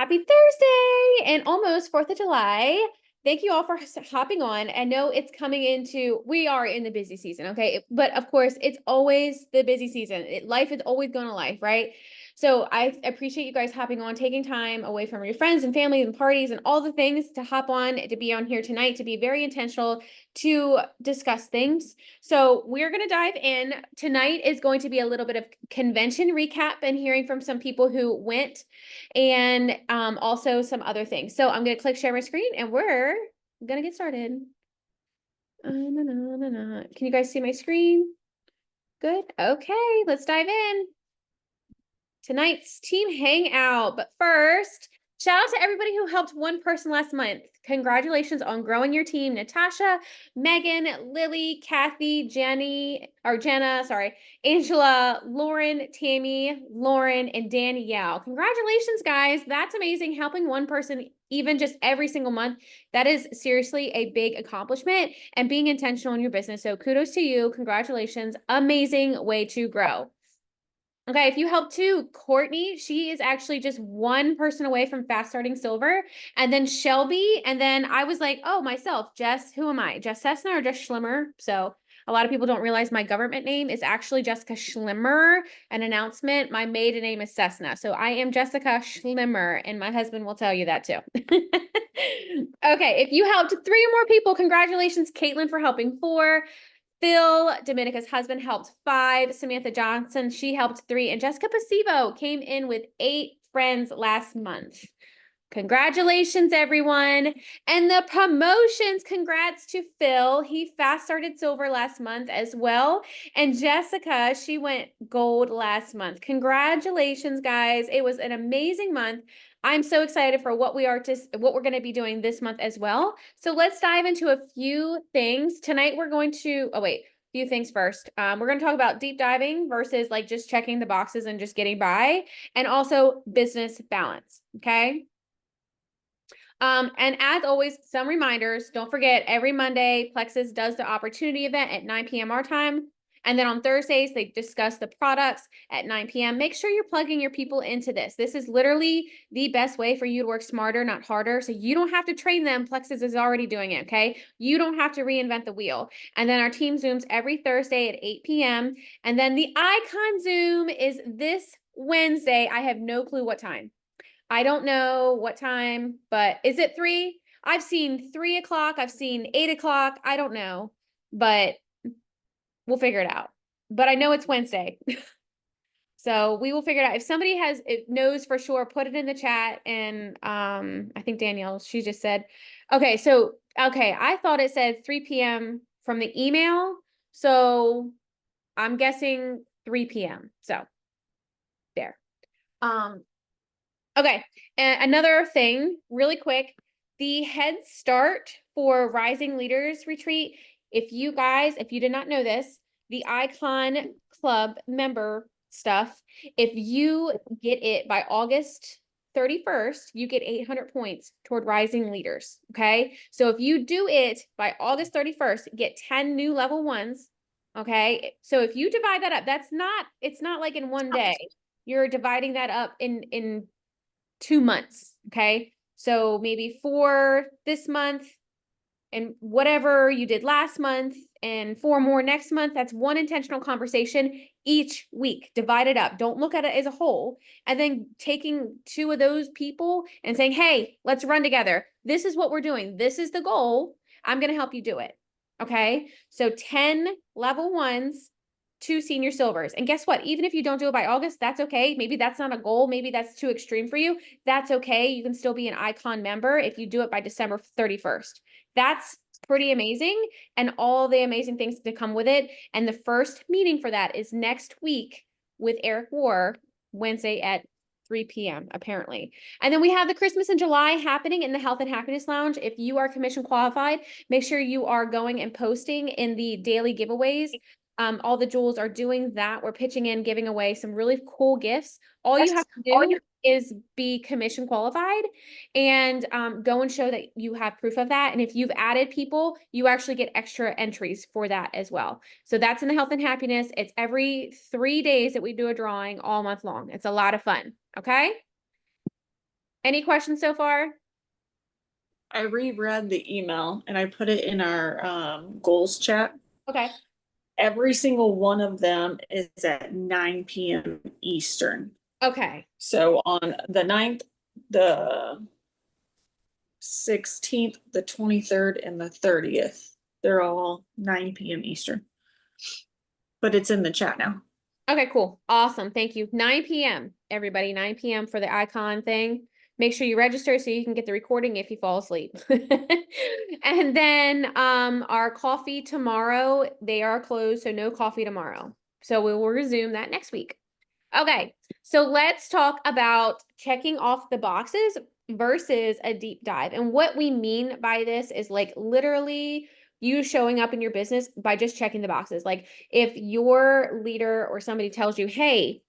Happy Thursday and almost 4th of July. Thank you all for hopping on. I know it's coming into, we are in the busy season, okay? But of course, it's always the busy season. Life is always going to life, right? So I appreciate you guys hopping on, taking time away from your friends and family and parties and all the things to hop on, to be on here tonight, to be very intentional, to discuss things. So we're going to dive in. Tonight is going to be a little bit of convention recap and hearing from some people who went, and also some other things. So I'm going to click share my screen and we're going to get started. Can you guys see my screen? Good. Okay, let's dive in. Tonight's team hangout. But first, shout out to everybody who helped one person last month. Congratulations on growing your team. Natosha, Megan, Lily, Kathy, Jenna, Angela, Lauren, Tammy, Lauren, and Danielle. Congratulations, guys. That's amazing. Helping one person even just every single month. That is seriously a big accomplishment and being intentional in your business. So kudos to you. Congratulations. Amazing way to grow. Okay, if you help too, Courtney, she is actually just one person away from fast starting silver. And then Shelby, and then I was like, oh, myself, Jess, who am I? Jess Cessna or Jess Schlimmer? So a lot of people don't realize my government name is actually Jessica Schlimmer. An announcement, my maiden name is Cessna. So I am Jessica Schlimmer, and my husband will tell you that too. Okay, if you helped 3 or more people, congratulations, Katelyn, for helping 4. Phil, Domenica's husband, helped 5. Samantha Johnson, she helped 3. And Jessica Pasivo came in with 8 friends last month. Congratulations, everyone. And the promotions, congrats to Phil. He fast started silver last month as well. And Jessica, she went gold last month. Congratulations, guys. It was an amazing month. I'm so excited for what we're going to be doing this month as well. So let's dive into a few things. Tonight we're going to, few things first. We're going to talk about deep diving versus like just checking the boxes and just getting by, and also business balance. Okay. And as always, some reminders. Don't forget, every Monday, Plexus does the opportunity event at 9 p.m. our time. And then on Thursdays, they discuss the products at 9 p.m. Make sure you're plugging your people into this. This is literally the best way for you to work smarter, not harder. So you don't have to train them. Plexus is already doing it, okay? You don't have to reinvent the wheel. And then our team Zooms every Thursday at 8 p.m. And then the Icon Zoom is this Wednesday. I have no clue what time. I don't know what time, but is it 3? I've seen 3 o'clock. I've seen 8 o'clock. I don't know, but we'll figure it out. But I know it's Wednesday. So we will figure it out. If somebody knows for sure, put it in the chat. And I think Danielle, she just said, okay, I thought it said 3 p.m. from the email. So I'm guessing 3 p.m. So there. Okay, and another thing, really quick, the Head Start for Rising Leaders Retreat. If you did not know this, the Icon Club member stuff, if you get it by August 31st, you get 800 points toward Rising Leaders, okay? So if you do it by August 31st, get 10 new level 1s, okay? So if you divide that up, it's not like in one day. You're dividing that up in 2 months. Okay. So maybe 4 this month and whatever you did last month and 4 more next month. That's one intentional conversation each week. Divide it up. Don't look at it as a whole. And then taking 2 of those people and saying, hey, let's run together. This is what we're doing. This is the goal. I'm going to help you do it. Okay. So 10 level 1s, 2 senior silvers. And guess what? Even if you don't do it by August, that's okay. Maybe that's not a goal. Maybe that's too extreme for you. That's okay. You can still be an Icon member if you do it by December 31st. That's pretty amazing, and all the amazing things to come with it. And the first meeting for that is next week with Eric War, Wednesday at 3 p.m. apparently. And then we have the Christmas in July happening in the Health and Happiness Lounge. If you are commission qualified, make sure you are going and posting in the daily giveaways. All the jewels are doing that. We're pitching in, giving away some really cool gifts. All you have to do is be commission qualified and go and show that you have proof of that. And if you've added people, you actually get extra entries for that as well. So that's in the Health and Happiness. It's every 3 days that we do a drawing all month long. It's a lot of fun. Okay. Any questions so far? I reread the email and I put it in our goals chat. Okay. Every single one of them is at 9 p.m. Eastern. Okay. So on the 9th, the 16th, the 23rd, and the 30th, they're all 9 p.m. Eastern. But it's in the chat now. Okay, cool. Awesome. Thank you. 9 p.m. everybody, 9 p.m. for the icon thing. Make sure you register so you can get the recording if you fall asleep. And then our coffee tomorrow, they are closed, so no coffee tomorrow. So we will resume that next week. Okay, so let's talk about checking off the boxes versus a deep dive. And what we mean by this is like literally you showing up in your business by just checking the boxes. Like if your leader or somebody tells you, hey,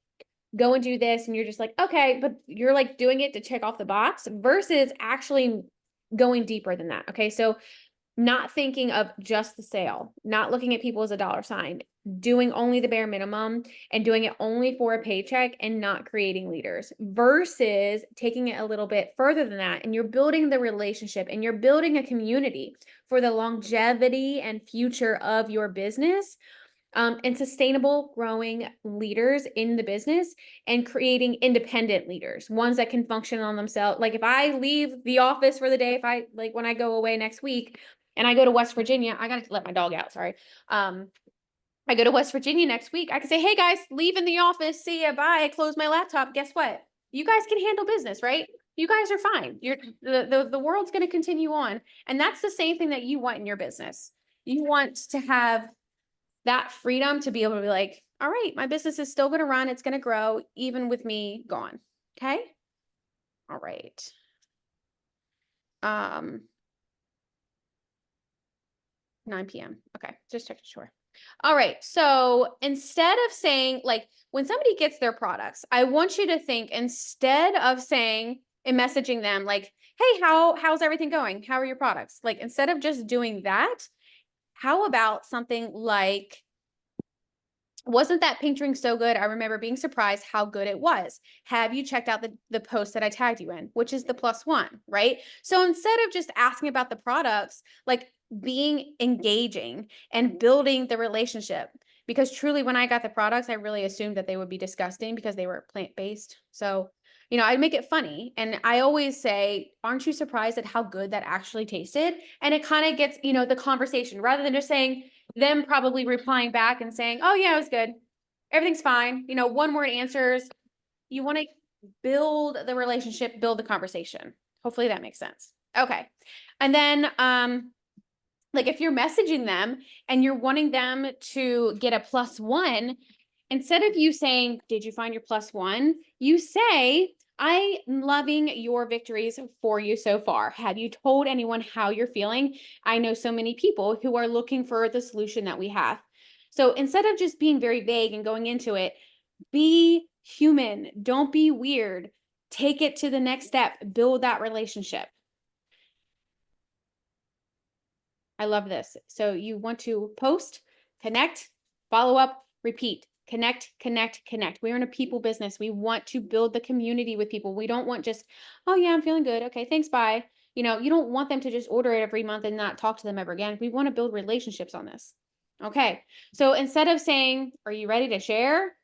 go and do this, and you're just like, okay, but you're like doing it to check off the box versus actually going deeper than that. Okay, so not thinking of just the sale, not looking at people as a dollar sign, doing only the bare minimum and doing it only for a paycheck and not creating leaders versus taking it a little bit further than that. And you're building the relationship and you're building a community for the longevity and future of your business. And sustainable growing leaders in the business and creating independent leaders, ones that can function on themselves. Like if I leave the office for the day, if I like when I go away next week and I go to West Virginia, I got to let my dog out. Sorry. I go to West Virginia next week. I can say, hey guys, leaving the office. See ya. Bye. I close my laptop. Guess what? You guys can handle business, right? You guys are fine. The world's going to continue on. And that's the same thing that you want in your business. You want to have that freedom to be able to be like, all right, my business is still going to run. It's going to grow even with me gone. Okay. All right. 9 p.m. Okay. Just checking sure. All right. So instead of saying like when somebody gets their products, I want you to think instead of saying and messaging them like, hey, how's everything going? How are your products? Like instead of just doing that, how about something like, wasn't that pink drink so good? I remember being surprised how good it was. Have you checked out the post that I tagged you in, which is the +1, right? So instead of just asking about the products, like being engaging and building the relationship. Because truly, when I got the products, I really assumed that they would be disgusting because they were plant-based. So, I'd make it funny. And I always say, aren't you surprised at how good that actually tasted? And it kind of gets, the conversation rather than just saying, them probably replying back and saying, oh yeah, it was good. Everything's fine. One word answers. You want to build the relationship, build the conversation. Hopefully that makes sense. Okay. And then, like if you're messaging them and you're wanting them to get a +1, instead of you saying, did you find your +1? You say, I'm loving your victories for you so far. Have you told anyone how you're feeling? I know so many people who are looking for the solution that we have. So instead of just being very vague and going into it, be human. Don't be weird. Take it to the next step. Build that relationship. I love this. So you want to post, connect, follow up, repeat. Connect, connect, connect. We're in a people business. We want to build the community with people. We don't want just, oh yeah, I'm feeling good. Okay, thanks, bye. You don't want them to just order it every month and not talk to them ever again. We want to build relationships on this. Okay, so instead of saying, are you ready to share?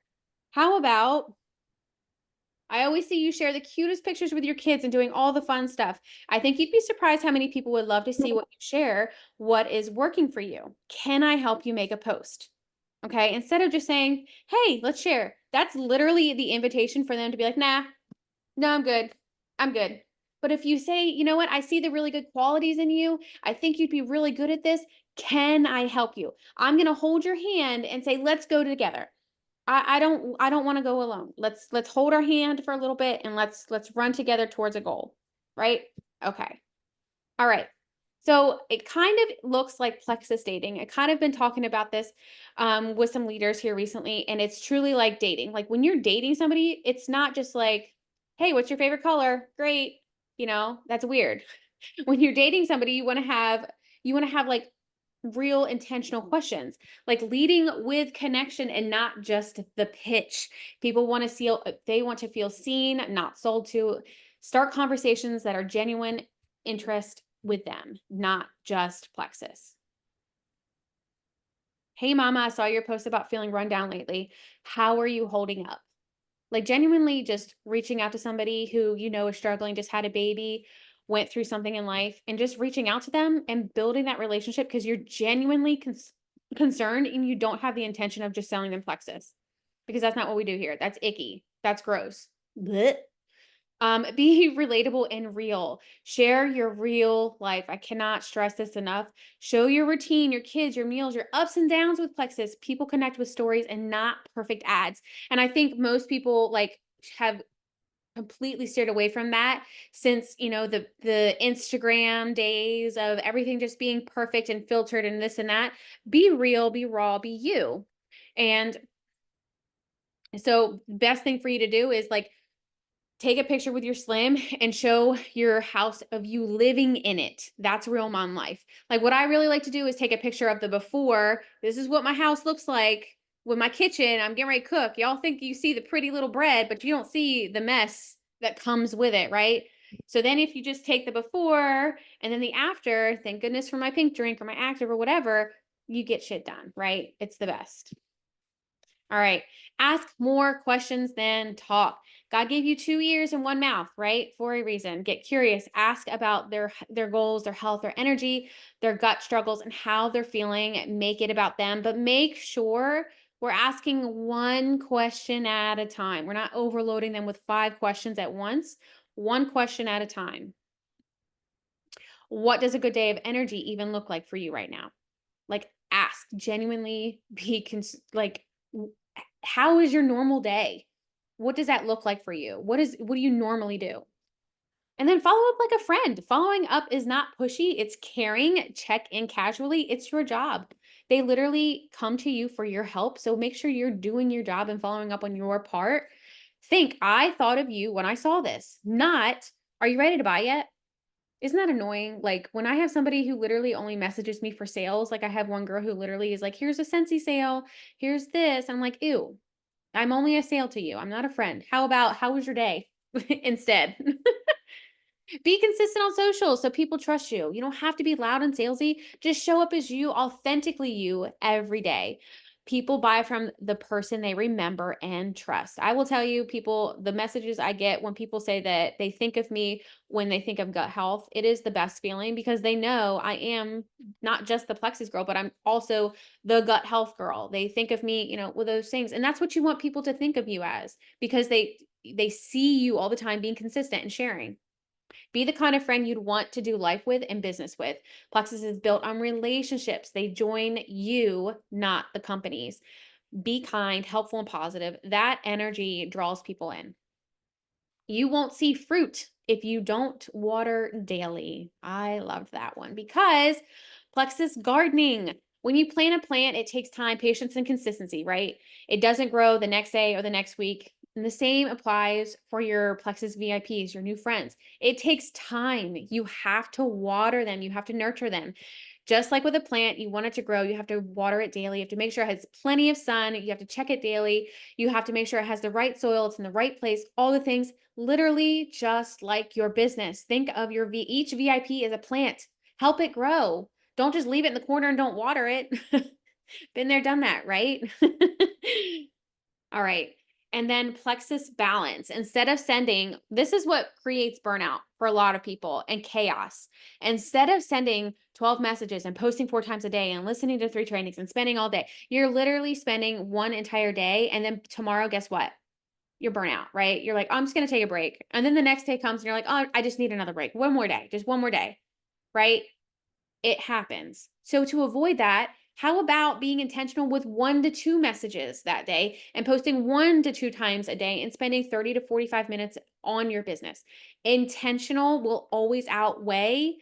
How about, I always see you share the cutest pictures with your kids and doing all the fun stuff. I think you'd be surprised how many people would love to see what you share, what is working for you. Can I help you make a post? Okay, instead of just saying, hey, let's share. That's literally the invitation for them to be like, nah, no, I'm good. I'm good. But if you say, you know what, I see the really good qualities in you. I think you'd be really good at this. Can I help you? I'm going to hold your hand and say, let's go together. I don't want to go alone. Let's hold our hand for a little bit and let's run together towards a goal. Right? Okay. All right. So it kind of looks like Plexus dating. I kind of been talking about this with some leaders here recently, and it's truly like dating. Like when you're dating somebody, it's not just like, hey, what's your favorite color? Great. That's weird. When you're dating somebody, you want to have like real intentional questions, like leading with connection and not just the pitch. People want to feel, they want to feel seen, not sold to. Start conversations that are genuine interest with them, not just Plexus. Hey, mama, I saw your post about feeling run down lately. How are you holding up? Like, genuinely just reaching out to somebody who you know is struggling, just had a baby, went through something in life, and just reaching out to them and building that relationship because you're genuinely concerned and you don't have the intention of just selling them Plexus, because that's not what we do here. That's icky. That's gross. Blech. Be relatable and real. Share your real life. I cannot stress this enough. Show your routine, your kids, your meals, your ups and downs with Plexus. People connect with stories and not perfect ads. And I think most people like have completely steered away from that since, the Instagram days of everything just being perfect and filtered and this and that. Be real, be raw, be you. And so best thing for you to do is like take a picture with your slim and show your house of you living in it. That's real mom life. Like what I really like to do is take a picture of the before. This is what my house looks like with my kitchen. I'm getting ready to cook. Y'all think you see the pretty little bread, but you don't see the mess that comes with it, right? So then if you just take the before and then the after, thank goodness for my pink drink or my active or whatever, you get shit done, right? It's the best. All right. Ask more questions than talk. God gave you 2 ears and one mouth, right? For a reason. Get curious. Ask about their goals, their health, their energy, their gut struggles, and how they're feeling. Make it about them, but make sure we're asking one question at a time. We're not overloading them with 5 questions at once. One question at a time. What does a good day of energy even look like for you right now? Like ask, genuinely be like how is your normal day? What does that look like for you? What do you normally do? And then follow up like a friend. Following up is not pushy, it's caring. Check in casually. It's your job. They literally come to you for your help. So make sure you're doing your job and following up on your part. Think, I thought of you when I saw this, not, are you ready to buy yet? Isn't that annoying? Like when I have somebody who literally only messages me for sales, like I have one girl who literally is like, here's a Scentsy sale, here's this. I'm like, ew, I'm only a sale to you. I'm not a friend. How was your day instead? Be consistent on social so people trust you. You don't have to be loud and salesy. Just show up as you, authentically you every day. People buy from the person they remember and trust. I will tell you, people, the messages I get when people say that they think of me when they think of gut health, it is the best feeling because they know I am not just the Plexus girl, but I'm also the gut health girl. They think of me, with those things. And that's what you want people to think of you as because they see you all the time being consistent and sharing. Be the kind of friend you'd want to do life with and business with. Plexus is built on relationships. They join you, not the companies. Be kind, helpful, and positive. That energy draws people in. You won't see fruit if you don't water daily. I loved that one because Plexus gardening. When you plant a plant, it takes time, patience, and consistency, right? It doesn't grow the next day or the next week. And the same applies for your Plexus VIPs, your new friends. It takes time. You have to water them, you have to nurture them. Just like with a plant, you want it to grow, you have to water it daily. You have to make sure it has plenty of sun. You have to check it daily. You have to make sure it has the right soil, it's in the right place, all the things, literally just like your business. Think of each VIP as a plant. Help it grow. Don't just leave it in the corner and don't water it. Been there, done that, right? All right. And then Plexus balance. Instead of sending, this is what creates burnout for a lot of people and chaos. Instead of sending 12 messages and posting 4 times a day and listening to 3 trainings and spending all day, you're literally spending one entire day. And then tomorrow, guess what? You're burnout, right? You're like, oh, I'm just going to take a break. And then the next day comes and you're like, oh, I just need another break. One more day, just one more day, right? It happens. So to avoid that, how about being intentional with 1 to 2 messages that day and posting 1 to 2 times a day and spending 30 to 45 minutes on your business? Intentional will always outweigh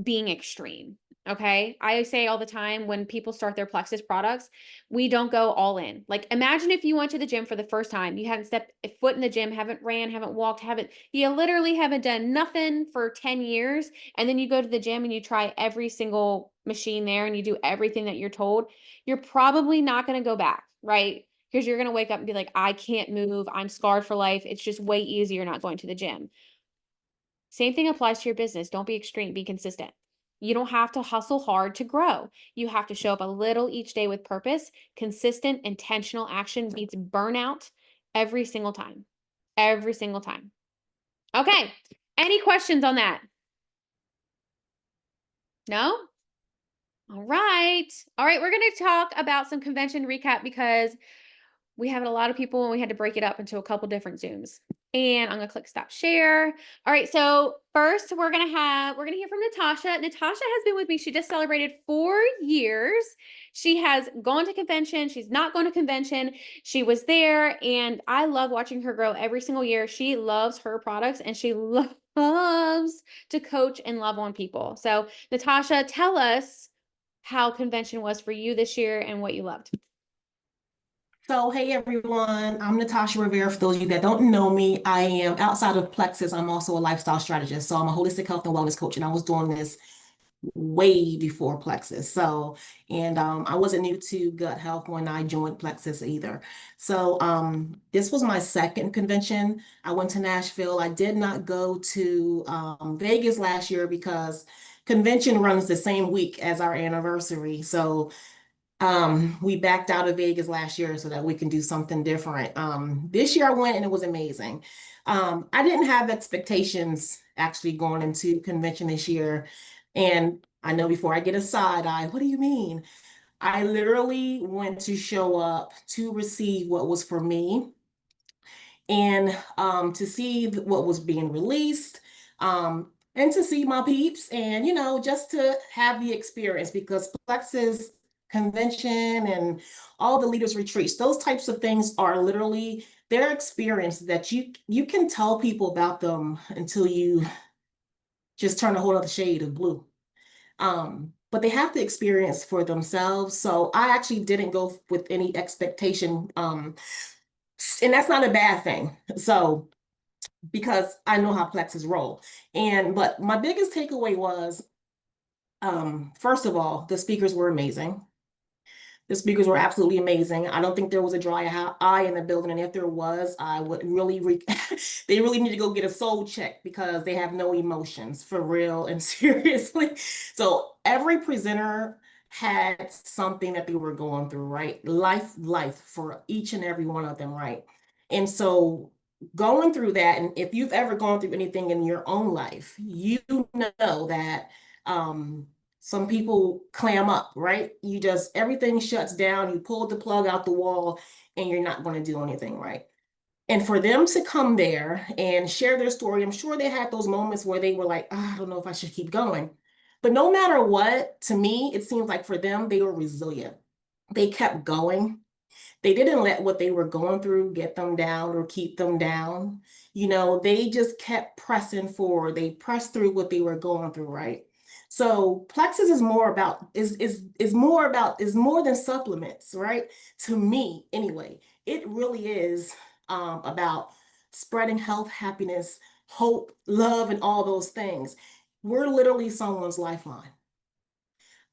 being extreme. Okay. I say all the time when people start their Plexus products, we don't go all in. Like imagine if you went to the gym for the first time, you haven't stepped a foot in the gym, haven't ran, haven't walked, you literally haven't done nothing for 10 years. And then you go to the gym and you try every single machine there and you do everything that you're told. You're probably not going to go back, right? Because you're going to wake up and be like, I can't move. I'm scarred for life. It's just way easier not going to the gym. Same thing applies to your business. Don't be extreme, be consistent. You don't have to hustle hard to grow. You have to show up a little each day with purpose. Consistent, intentional action beats burnout every single time. Every single time. Okay. Any questions on that? No? All right. All right. We're going to talk about some convention recap because we have a lot of people and we had to break it up into a couple different Zooms. And I'm gonna click stop share. All right, so first we're gonna hear from Natosha. Natosha has been with me. She just celebrated 4 years. She has gone to convention. She's not going to convention. She was there, and I love watching her grow every single year. She loves her products and she loves to coach and love on people. So Natosha, tell us how convention was for you this year and what you loved. So, hey everyone, I'm Natosha Rivera. For those of you that don't know me, I am outside of Plexus. I'm also a lifestyle strategist. So, I'm a holistic health and wellness coach, and I was doing this way before Plexus. So, and I wasn't new to gut health when I joined Plexus either. So, this was my second convention. I went to Nashville. I did not go to Vegas last year because convention runs the same week as our anniversary. So, we backed out of Vegas last year so that we can do something different. This year I went and it was amazing. I didn't have expectations actually going into convention this year. And I know before I get a side eye, what do you mean? I literally went to show up to receive what was for me and to see what was being released, and to see my peeps, and just to have the experience, because Plexus convention and all the leaders retreats, those types of things are literally their experience that you can tell people about them until you just turn a whole other shade of blue. But they have to experience for themselves. So I actually didn't go with any expectation. And that's not a bad thing. So, because I know how Plexus roll. But my biggest takeaway was, first of all, the speakers were amazing. The speakers were absolutely amazing. I don't think there was a dry eye in the building. And if there was, I would really, they really need to go get a soul check, because they have no emotions, for real and seriously. So every presenter had something that they were going through, right? Life for each and every one of them, right? And so going through that, and if you've ever gone through anything in your own life, you know that some people clam up, right? Everything shuts down, you pull the plug out the wall, and you're not going to do anything, right? And for them to come there and share their story, I'm sure they had those moments where they were like, oh, I don't know if I should keep going. But no matter what, to me, it seems like for them, they were resilient. They kept going. They didn't let what they were going through get them down or keep them down. They just kept pressing forward. They pressed through what they were going through, right? So Plexus is more than supplements, right? To me, anyway, it really is about spreading health, happiness, hope, love, and all those things. We're literally someone's lifeline.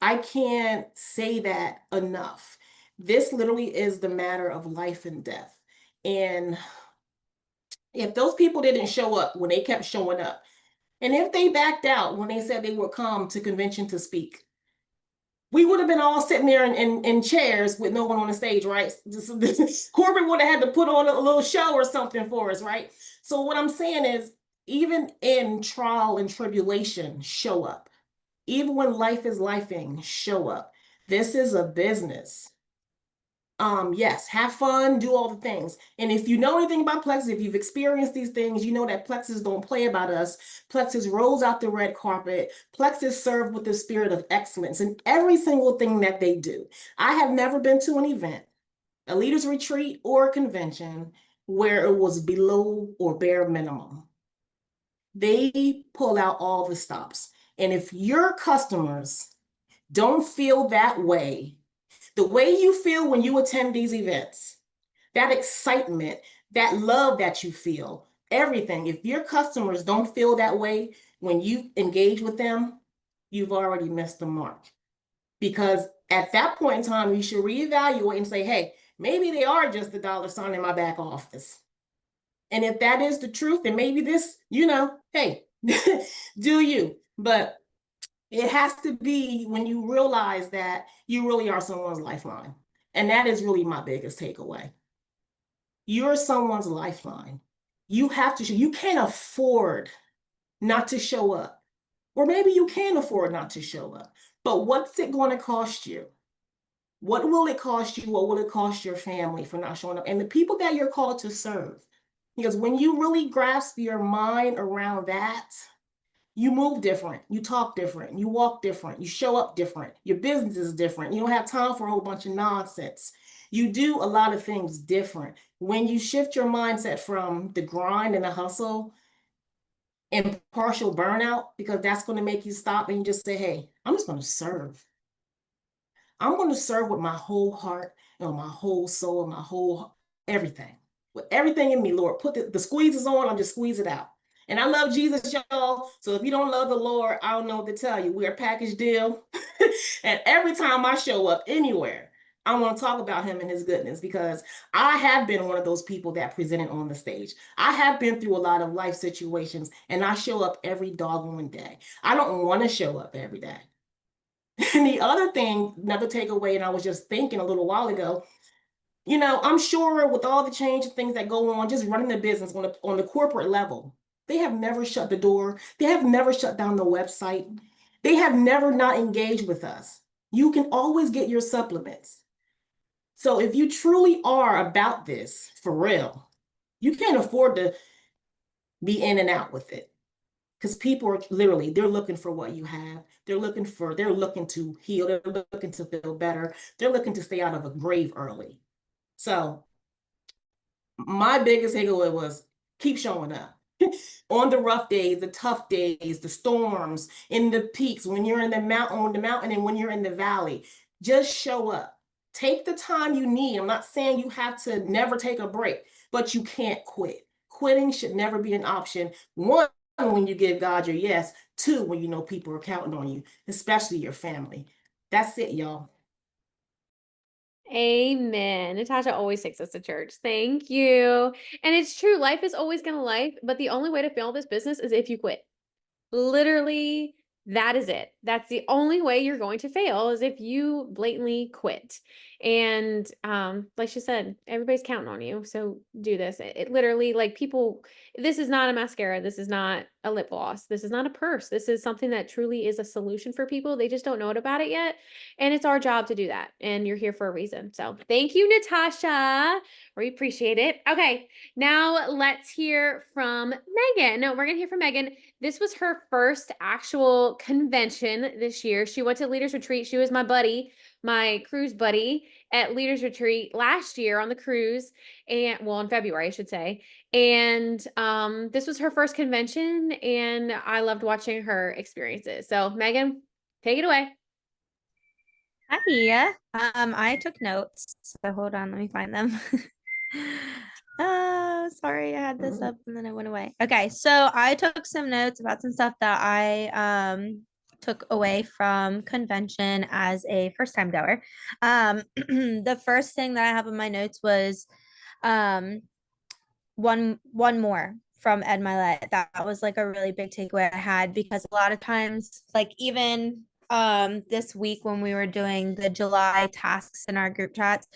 I can't say that enough. This literally is the matter of life and death. And if those people didn't show up when they kept showing up, and if they backed out when they said they would come to convention to speak, we would have been all sitting there in chairs with no one on the stage, right? Corbin would have had to put on a little show or something for us, right? So what I'm saying is, even in trial and tribulation, show up. Even when life is lifing, show up. This is a business. Yes, have fun, do all the things. And if you know anything about Plexus, if you've experienced these things, you know that Plexus don't play about us. Plexus rolls out the red carpet. Plexus serve with the spirit of excellence in every single thing that they do. I have never been to an event, a leaders retreat, or a convention where it was below or bare minimum. They pull out all the stops. And if your customers don't feel that way, the way you feel when you attend these events, that excitement, that love that you feel, everything, if your customers don't feel that way when you engage with them, you've already missed the mark. Because at that point in time, you should reevaluate and say, hey, maybe they are just the dollar sign in my back office. And if that is the truth, then maybe this, hey, Do you? But it has to be when you realize that you really are someone's lifeline. And that is really my biggest takeaway. You're someone's lifeline. You have to show, you can't afford not to show up. Or maybe you can afford not to show up. But what's it going to cost you? What will it cost you? What will it cost your family for not showing up? And the people that you're called to serve. Because when you really grasp your mind around that, you move different, you talk different, you walk different, you show up different, your business is different. You don't have time for a whole bunch of nonsense. You do a lot of things different. When you shift your mindset from the grind and the hustle and partial burnout, because that's going to make you stop and you just say, hey, I'm just going to serve. I'm going to serve with my whole heart and my whole soul and my whole everything. With everything in me, Lord, put the squeezes on, I'm just squeeze it out. And I love Jesus, y'all. So if you don't love the Lord, I don't know what to tell you. We're a package deal. And every time I show up anywhere, I want to talk about him and his goodness, because I have been one of those people that presented on the stage. I have been through a lot of life situations, and I show up every doggone day. I don't want to show up every day. And the other thing, another takeaway, and I was just thinking a little while ago, you know, I'm sure with all the change and things that go on, just running the business on the corporate level, they have never shut the door. They have never shut down the website. They have never not engaged with us. You can always get your supplements. So if you truly are about this for real, you can't afford to be in and out with it. Because people are literally, they're looking for what you have. They're looking to heal. They're looking to feel better. They're looking to stay out of a grave early. So my biggest takeaway was keep showing up on the rough days, the tough days, the storms, in the peaks, when you're in the mountain, on the mountain, and when you're in the valley. Just show up. Take the time you need. I'm not saying you have to never take a break, but you can't quit. Quitting should never be an option. One, when you give God your yes. Two, when you know people are counting on you, especially your family. That's it, y'all. Amen. Natasha always takes us to church. Thank you. And it's true. Life is always going to life, but the only way to fail this business is if you quit. Literally, that is it. That's the only way you're going to fail, is if you blatantly quit. And like she said, everybody's counting on you. So do this. It literally, like, people, this is not a mascara. This is not a lip gloss. This is not a purse. This is something that truly is a solution for people. They just don't know about it yet. And it's our job to do that. And you're here for a reason. So thank you, Natasha. We appreciate it. Okay, now let's hear from Megan. No, we're going to hear from Megan. This was her first actual convention this year. She went to Leaders Retreat. She was my buddy, my cruise buddy at Leaders Retreat last year on the cruise, and well, in February, I should say. And this was her first convention, and I loved watching her experiences. So Megan, take it away. Hi. I took notes, so hold on, let me find them. Oh, sorry, I had this up and then it went away. Okay, so I took some notes about some stuff that I took away from convention as a first-time goer. The first thing that I have in my notes was one more from Ed Milet. That was like a really big takeaway I had, because a lot of times, like even this week when we were doing the July tasks in our group chats,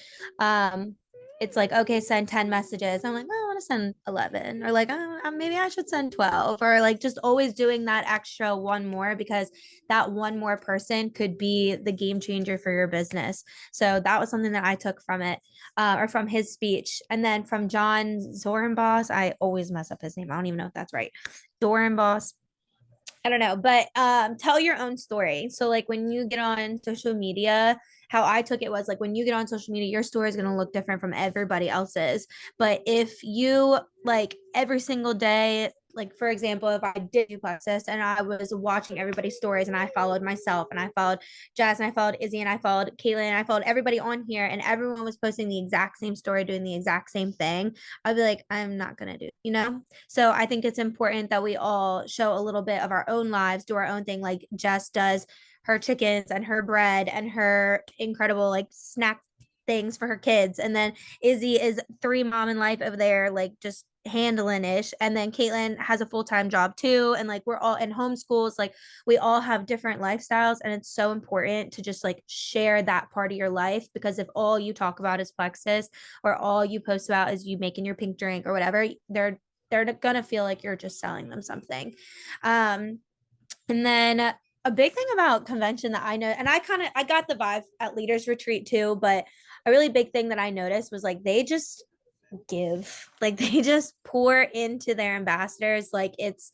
it's like, okay, send 10 messages. I'm like, well, I want to send 11, or like, oh, maybe I should send 12, or like just always doing that extra one more, because that one more person could be the game changer for your business. So that was something that I took from it, or from his speech. And then from John Zorenboss, I always mess up his name. I don't even know if that's right. Zorenboss. I don't know, but tell your own story. So like when you get on social media, how I took it was like, when you get on social media, your story is going to look different from everybody else's. But if you like every single day, like for example, if I did do Plexus and I was watching everybody's stories, and I followed myself, and I followed Jazz, and I followed Izzy, and I followed Katelyn, and I followed everybody on here, and everyone was posting the exact same story, doing the exact same thing, I'd be like, I'm not going to do, you know? So I think it's important that we all show a little bit of our own lives, do our own thing, like Jess does her chickens and her bread and her incredible like snack things for her kids. And then Izzy is 3 mom in life over there, like just handling ish. And then Katelyn has a full-time job too. And like we're all in homeschools, like we all have different lifestyles. And it's so important to just like share that part of your life, because if all you talk about is Plexus, or all you post about is you making your pink drink or whatever, they're gonna feel like you're just selling them something. And then a big thing about convention that I know, and I got the vibe at Leaders Retreat too, but a really big thing that I noticed was like they just give, like they just pour into their ambassadors. Like it's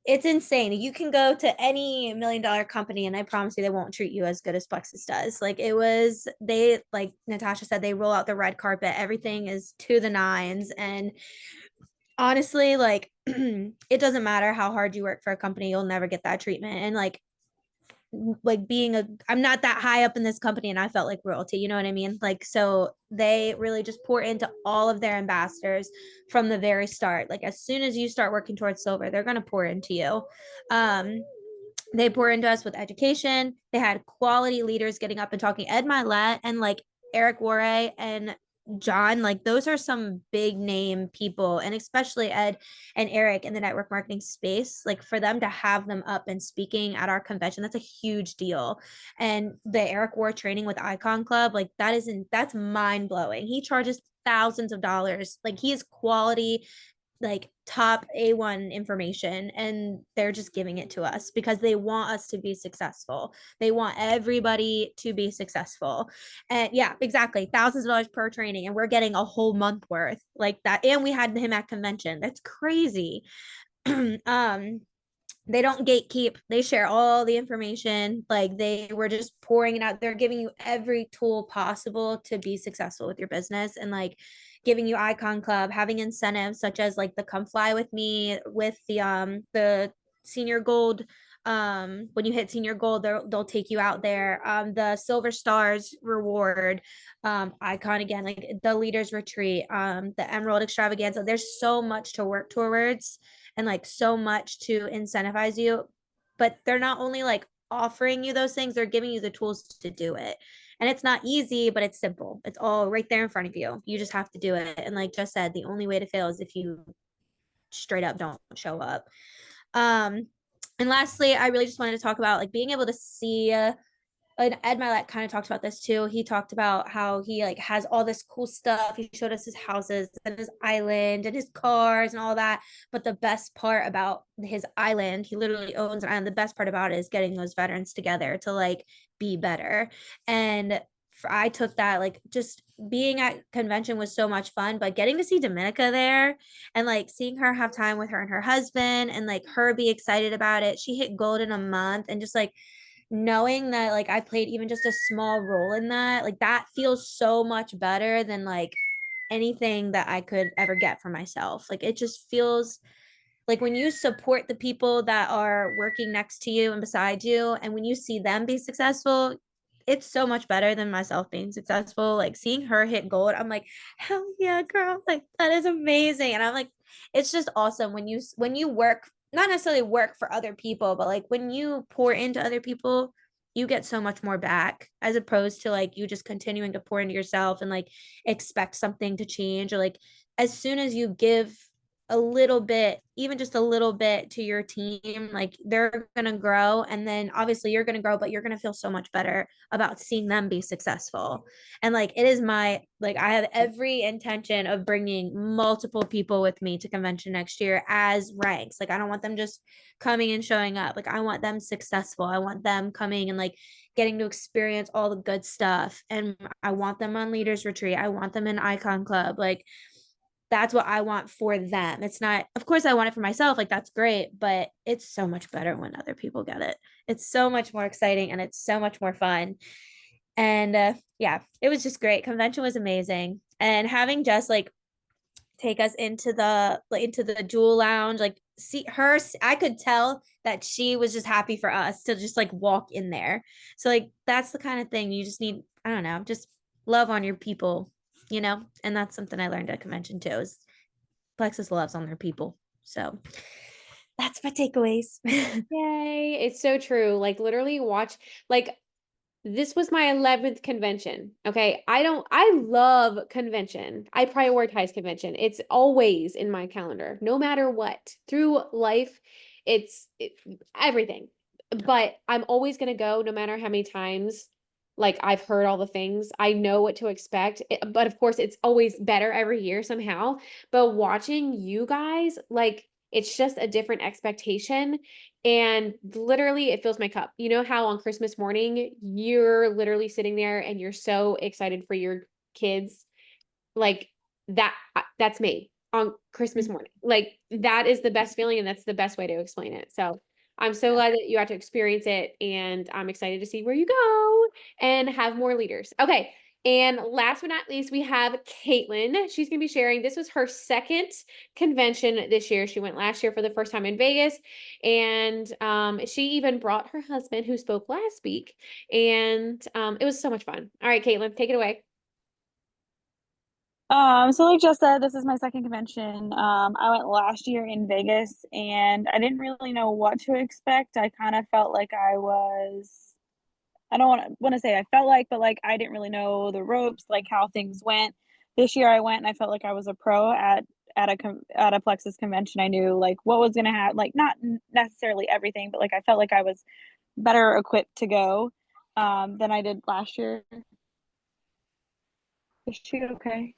insane. You can go to any $1 million company and I promise you they won't treat you as good as Plexus does. Like they, like Natosha said, they roll out the red carpet. Everything is to the nines. And honestly, like it doesn't matter how hard you work for a company, you'll never get that treatment. And like I'm not that high up in this company and I felt like royalty, you know what I mean? Like, so they really just pour into all of their ambassadors from the very start. Like as soon as you start working towards silver, they're going to pour into you. They pour into us with education. They had quality leaders getting up and talking. Ed Milet and like Eric Warre and John, like those are some big name people, and especially Ed and Eric in the network marketing space. Like for them to have them up and speaking at our convention, that's a huge deal. And the Eric War training with Icon Club, like that's mind blowing. He charges thousands of dollars. Like he is quality, like top A1 information, and they're just giving it to us because they want us to be successful. They want everybody to be successful. And yeah, exactly. Thousands of dollars per training, and we're getting a whole month worth like that. And we had him at convention. That's crazy. They don't gatekeep. They share all the information. Like they were just pouring it out. They're giving you every tool possible to be successful with your business, and like giving you Icon Club, having incentives such as like the come fly with me with the senior gold. When you hit senior gold, they'll take you out there. The silver stars reward, Icon again, like the leaders retreat, the emerald extravaganza. There's so much to work towards and like so much to incentivize you, but they're not only like offering you those things, they're giving you the tools to do it. And it's not easy, but it's simple. It's all right there in front of you. You just have to do it. And like just said, the only way to fail is if you straight up don't show up. And lastly, I really just wanted to talk about like being able to see and Ed Milet kind of talked about this too. He talked about how he like has all this cool stuff. He showed us his houses and his island and his cars and all that. But the best part about his island, he literally owns an island. The best part about it is getting those veterans together to like be better. And I took that, like just being at convention was so much fun, but getting to see Dominica there and like seeing her have time with her and her husband and like her be excited about it. She hit gold in a month, and just like knowing that like I played even just a small role in that, like that feels so much better than like anything that I could ever get for myself. Like it just feels like when you support the people that are working next to you and beside you, and when you see them be successful, it's so much better than myself being successful. Like seeing her hit gold, I'm like, hell yeah, girl, like that is amazing. And I'm like, it's just awesome when you work, not necessarily work for other people, but like when you pour into other people, you get so much more back, as opposed to like you just continuing to pour into yourself and like expect something to change. Or like as soon as you give a little bit, even just a little bit to your team, like they're going to grow, and then obviously you're going to grow, but you're going to feel so much better about seeing them be successful. And like it is my, like I have every intention of bringing multiple people with me to convention next year as ranks. Like I don't want them just coming and showing up. Like I want them successful. I want them coming and like getting to experience all the good stuff, and I want them on leaders retreat. I want them in Icon Club. Like that's what I want for them. It's not, of course I want it for myself, like that's great, but it's so much better when other people get it. It's so much more exciting and it's so much more fun. And yeah, it was just great. Convention was amazing. And having Jess like take us into the jewel lounge, like see her, I could tell that she was just happy for us to just like walk in there. So like that's the kind of thing you just need, I don't know, just love on your people, you know. And that's something I learned at convention too, is Plexus loves on their people. So that's my takeaways. Yay. It's so true. Like literally watch, like this was my 11th convention. Okay. I love convention. I prioritize convention. It's always in my calendar, no matter what. Through life, it's everything. But I'm always going to go no matter how many times like I've heard all the things. I know what to expect. But of course, it's always better every year somehow. But watching you guys, like, it's just a different expectation. And literally, it fills my cup. You know how on Christmas morning, you're literally sitting there and you're so excited for your kids? Like that's me on Christmas morning. Like that is the best feeling, and that's the best way to explain it. So I'm so glad that you got to experience it, and I'm excited to see where you go and have more leaders. Okay. And last but not least, we have Katelyn. She's going to be sharing. This was her second convention this year. She went last year for the first time in Vegas, and she even brought her husband, who spoke last week, and it was so much fun. All right, Katelyn, take it away. So like Jess said, this is my second convention. I went last year in Vegas and I didn't really know what to expect. I kind of felt like I don't want to say I felt like, but like I didn't really know the ropes, like how things went. This year I went and I felt like I was a pro at a Plexus convention. I knew like what was gonna happen, like not necessarily everything, but like I felt like I was better equipped to go than I did last year. Is she okay?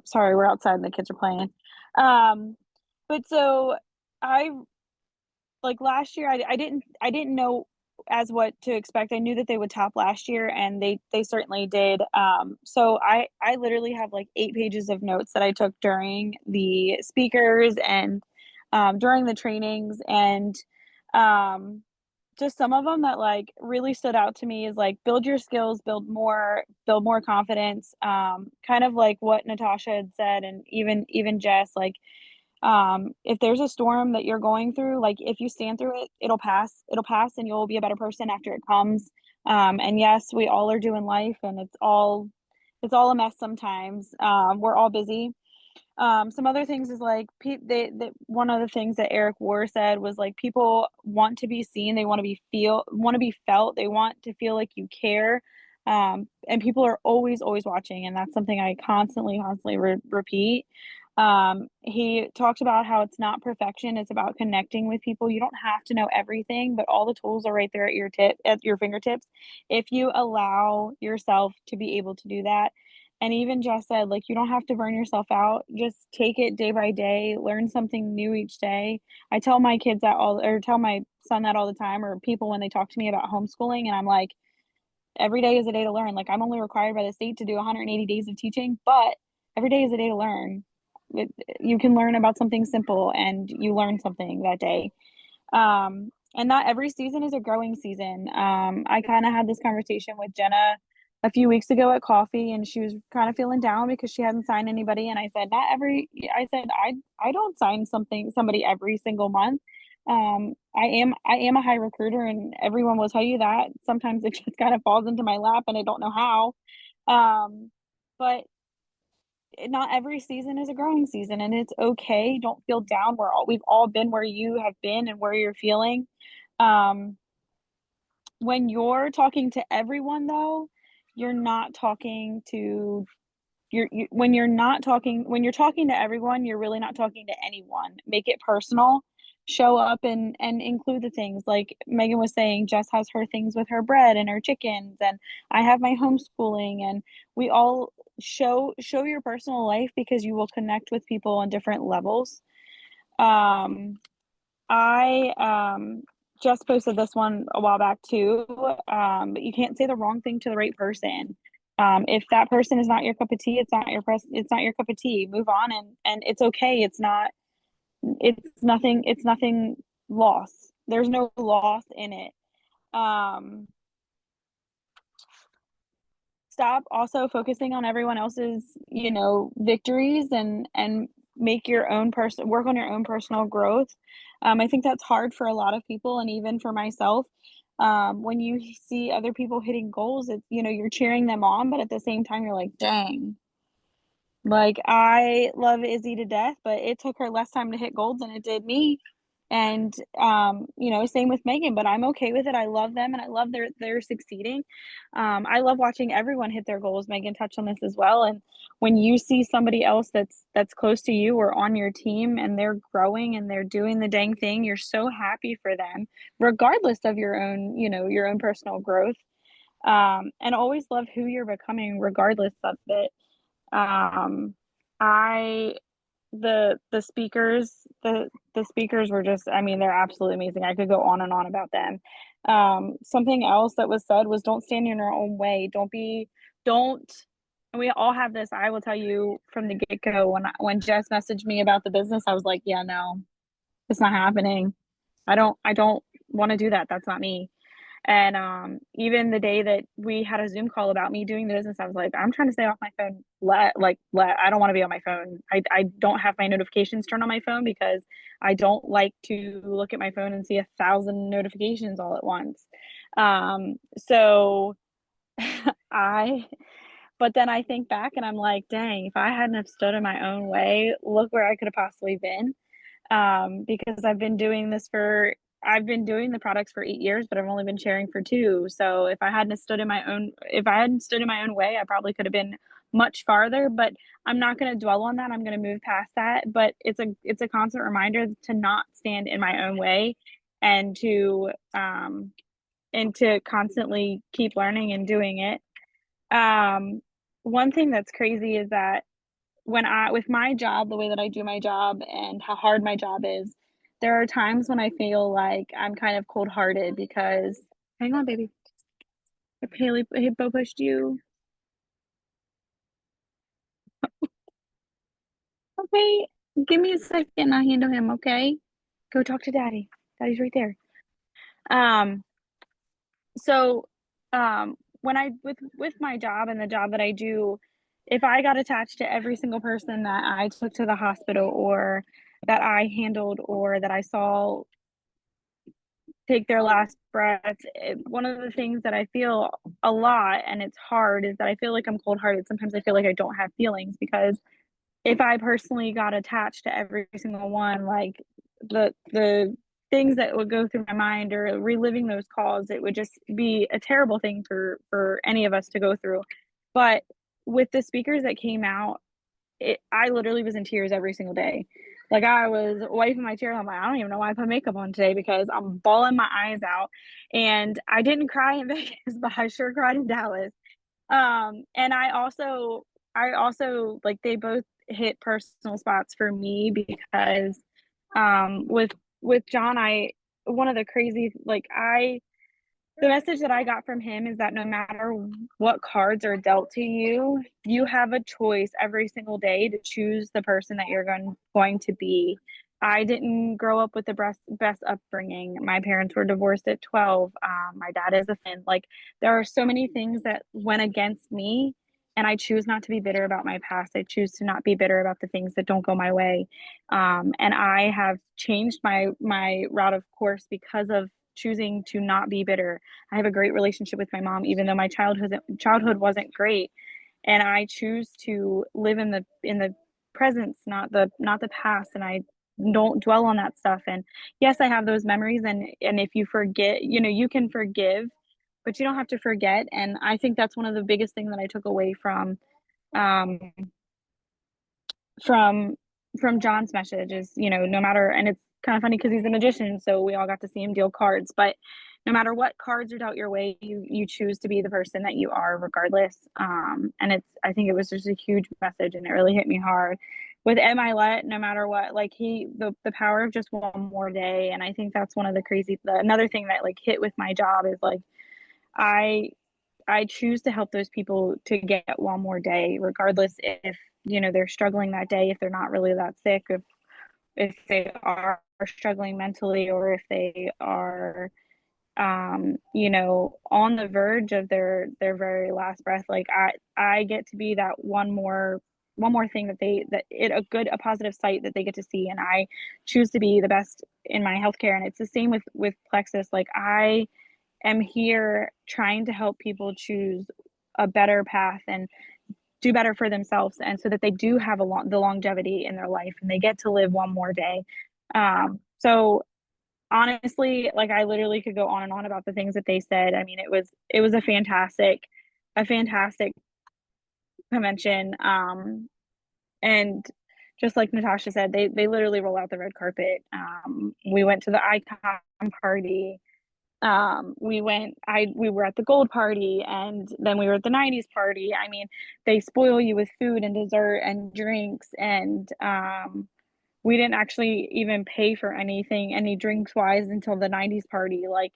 Sorry, we're outside and the kids are playing. But so I like last year I didn't know as what to expect. I knew that they would top last year and they certainly did. So I literally have like 8 pages of notes that I took during the speakers and during the trainings, and just some of them that like really stood out to me is like build your skills, build more confidence, kind of like what Natosha had said, and even Jess, like if there's a storm that you're going through, like if you stand through it, it'll pass and you'll be a better person after it comes. And yes, we all are doing life and it's all a mess sometimes. We're all busy. Some other things is like one of the things that Eric War said was like people want to be seen, they want to be felt, they want to feel like you care, and people are always watching, and that's something I constantly repeat. He talked about how it's not perfection, it's about connecting with people. You don't have to know everything, but all the tools are right there at your fingertips if you allow yourself to be able to do that. And even Jess said, like, you don't have to burn yourself out. Just take it day by day, learn something new each day. I tell my kids that tell my son that all the time, or people when they talk to me about homeschooling, and I'm like, every day is a day to learn. Like, I'm only required by the state to do 180 days of teaching, but every day is a day to learn. You can learn about something simple and you learn something that day. And not every season is a growing season. I kind of had this conversation with Jenna a few weeks ago at coffee, and she was kind of feeling down because she hadn't signed anybody. And I said, I don't sign somebody every single month. I am a high recruiter, and everyone will tell you that. Sometimes it just kind of falls into my lap and I don't know how. But not every season is a growing season, and it's okay. Don't feel down. We've all been where you have been and where you're feeling. When you're talking to everyone though, you're not talking to when you're talking to everyone, you're really not talking to anyone. Make it personal. Show up and include the things like Megan was saying. Jess has her things with her bread and her chickens, and I have my homeschooling, and we all show your personal life because you will connect with people on different levels. I just posted this one a while back too, but you can't say the wrong thing to the right person. If that person is not your cup of tea, it's not your cup of tea. Move on, and it's okay. It's nothing loss. There's no loss in it. Stop also focusing on everyone else's, victories, and work on your own personal growth. I think that's hard for a lot of people, and even for myself. When you see other people hitting goals, it's, you're cheering them on, but at the same time, you're like, dang. Like, I love Izzy to death, but it took her less time to hit goals than it did me. And you know, same with Megan, but I'm okay with it. I love them and I love they're succeeding. I love watching everyone hit their goals. Megan touched on this as well. And when you see somebody else that's close to you or on your team and they're growing and they're doing the dang thing, you're so happy for them, regardless of your own, you know, your own personal growth. And always love who you're becoming regardless of it. I the speakers, the speakers were just, I mean, they're absolutely amazing. I could go on and on about them. Something else that was said was don't stand in your own way. Don't and we all have this. I will tell you from the get-go, when Jess messaged me about the business, I was like, yeah, no, it's not happening. I don't want to do that. That's not me. And even the day that we had a Zoom call about me doing the business, I was like, I'm trying to stay off my phone. I don't want to be on my phone. I don't have my notifications turned on my phone because I don't like to look at my phone and see 1,000 notifications all at once. So I, but then I think back and I'm like, dang, if I hadn't have stood in my own way, look where I could have possibly been. Because I've been doing the products for 8 years, but I've only been sharing for 2. So if I hadn't stood in my own, if I hadn't stood in my own way, I probably could have been much farther, but I'm not going to dwell on that. I'm going to move past that. But it's a constant reminder to not stand in my own way and to constantly keep learning and doing it. One thing that's crazy is that with my job, the way that I do my job and how hard my job is, there are times when I feel like I'm kind of cold-hearted because, hang on, baby. If Haley Hippo pushed you. Okay, give me a second. I'll handle him, okay? Go talk to Daddy. Daddy's right there. So, when with my job and the job that I do, if I got attached to every single person that I took to the hospital or that I handled or that I saw take their last breath, one of the things that I feel a lot, and it's hard, is that I feel like I'm cold-hearted. Sometimes I feel like I don't have feelings because if I personally got attached to every single one, like the things that would go through my mind or reliving those calls, it would just be a terrible thing for any of us to go through. But with the speakers that came out, I literally was in tears every single day. Like I was wiping my tears. I'm like, I don't even know why I put makeup on today because I'm bawling my eyes out. And I didn't cry in Vegas, but I sure cried in Dallas. And I also like they both hit personal spots for me because with John, one of the crazy like the message that I got from him is that no matter what cards are dealt to you, you have a choice every single day to choose the person that you're going to be. I didn't grow up with the best upbringing. My parents were divorced at 12. My dad is a fan. Like there are so many things that went against me, and I choose not to be bitter about my past. I choose to not be bitter about the things that don't go my way. And I have changed my route of course because of choosing to not be bitter. I have a great relationship with my mom, even though my childhood wasn't great. And I choose to live in the presence, not the past. And I don't dwell on that stuff. And yes, I have those memories. And if you forget, you can forgive, but you don't have to forget. And I think that's one of the biggest things that I took away um, from John's message is, no matter, and it's kind of funny because he's a magician, so we all got to see him deal cards, but no matter what cards are dealt your way, you choose to be the person that you are regardless. And I think it was just a huge message and it really hit me hard. With Ed Milet, no matter what, like the power of just one more day. And I think that's one of another thing that like hit with my job is like, I choose to help those people to get one more day, regardless if, they're struggling that day, if they're not really that sick, if they are struggling mentally, or if they are, on the verge of their very last breath. Like I get to be that one more thing a positive sight that they get to see. And I choose to be the best in my healthcare. And it's the same with Plexus. Like I am here trying to help people choose a better path and do better for themselves, and so that they do have the longevity in their life and they get to live one more day. So honestly, like I literally could go on and on about the things that they said. I mean, it was a fantastic convention. And just like Natasha said, they literally roll out the red carpet. We went to the icon party. We were at the gold party, and then we were at the 90s party. I mean, they spoil you with food and dessert and drinks, and we didn't actually even pay for anything, any drinks wise, until the 90s party. Like,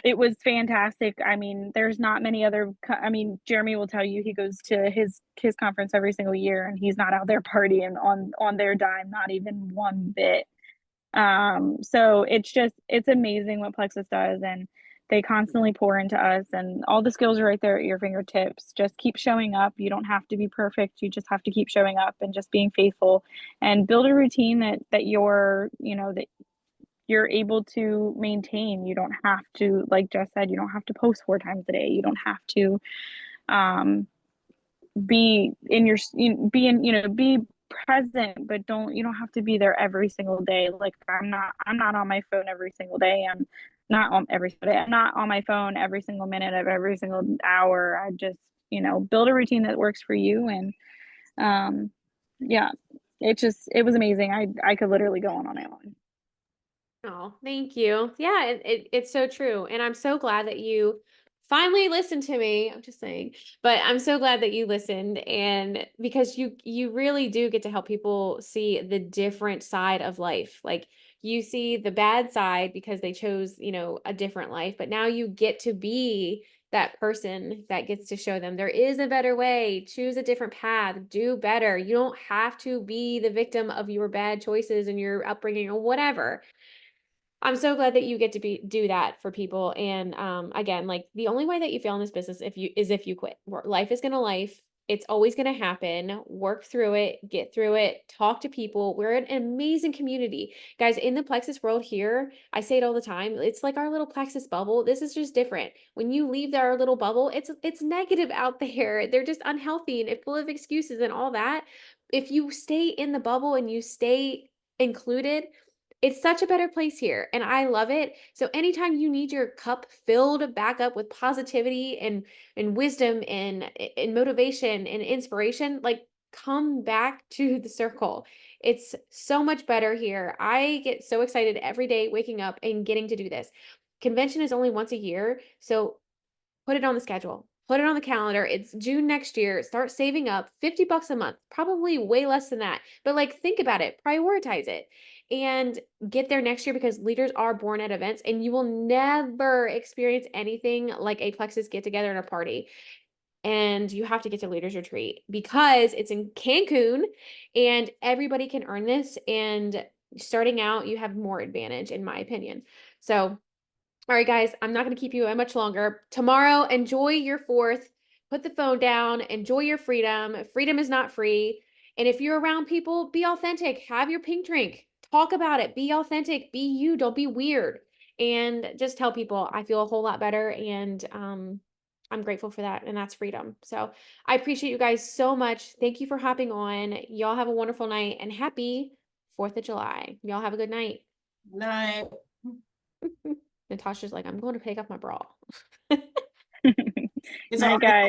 it was fantastic. I mean, there's not many other, I mean, Jeremy will tell you he goes to his conference every single year, and he's not out there partying on their dime, not even one bit. So it's amazing what Plexus does, and they constantly pour into us, and all the skills are right there at your fingertips. Just keep showing up. You don't have to be perfect. You just have to keep showing up and just being faithful, and build a routine that you're, that you're able to maintain. You don't have to, like Jess said, you don't have to post 4 times a day. You don't have to be in your, be present, but you don't have to be there every single day. Like, I'm not on my phone every single day. I'm not on my phone every single minute of every single hour. I just, build a routine that works for you. And yeah, it was amazing. I could literally go on and on. Oh, thank you. Yeah, it's so true. And I'm so glad that you finally listened to me. I'm just saying, but I'm so glad that you listened, and because you really do get to help people see the different side of life. Like, you see the bad side because they chose, a different life, but now you get to be that person that gets to show them there is a better way, choose a different path, do better. You don't have to be the victim of your bad choices and your upbringing or whatever. I'm so glad that you get to do that for people. And again, like, the only way that you fail in this business if you quit. Life is gonna life. It's always gonna happen. Work through it, get through it, talk to people. We're an amazing community. Guys, in the Plexus world here, I say it all the time, it's like our little Plexus bubble. This is just different. When you leave our little bubble, it's negative out there. They're just unhealthy and full of excuses and all that. If you stay in the bubble and you stay included, it's such a better place here, and I love it. So anytime you need your cup filled back up with positivity and wisdom and motivation and inspiration, like, come back to the circle. It's so much better here. I get so excited every day waking up and getting to do this. Convention is only once a year, so put it on the schedule. Put it on the calendar. It's June next year. Start saving up $50 a month, probably way less than that. But, like, think about it, prioritize it, and get there next year, because leaders are born at events, and you will never experience anything like a Plexus get together and a party. And you have to get to Leaders Retreat because it's in Cancun and everybody can earn this. And starting out, you have more advantage, in my opinion. So, all right, guys, I'm not going to keep you much longer. Tomorrow, enjoy your 4th. Put the phone down. Enjoy your freedom. Freedom is not free. And if you're around people, be authentic. Have your pink drink. Talk about it. Be authentic. Be you. Don't be weird. And just tell people I feel a whole lot better. And I'm grateful for that. And that's freedom. So I appreciate you guys so much. Thank you for hopping on. Y'all have a wonderful night and happy 4th of July. Y'all have a good night. Night. Natasha's like, I'm going to take off my bra. It's Night, already guys.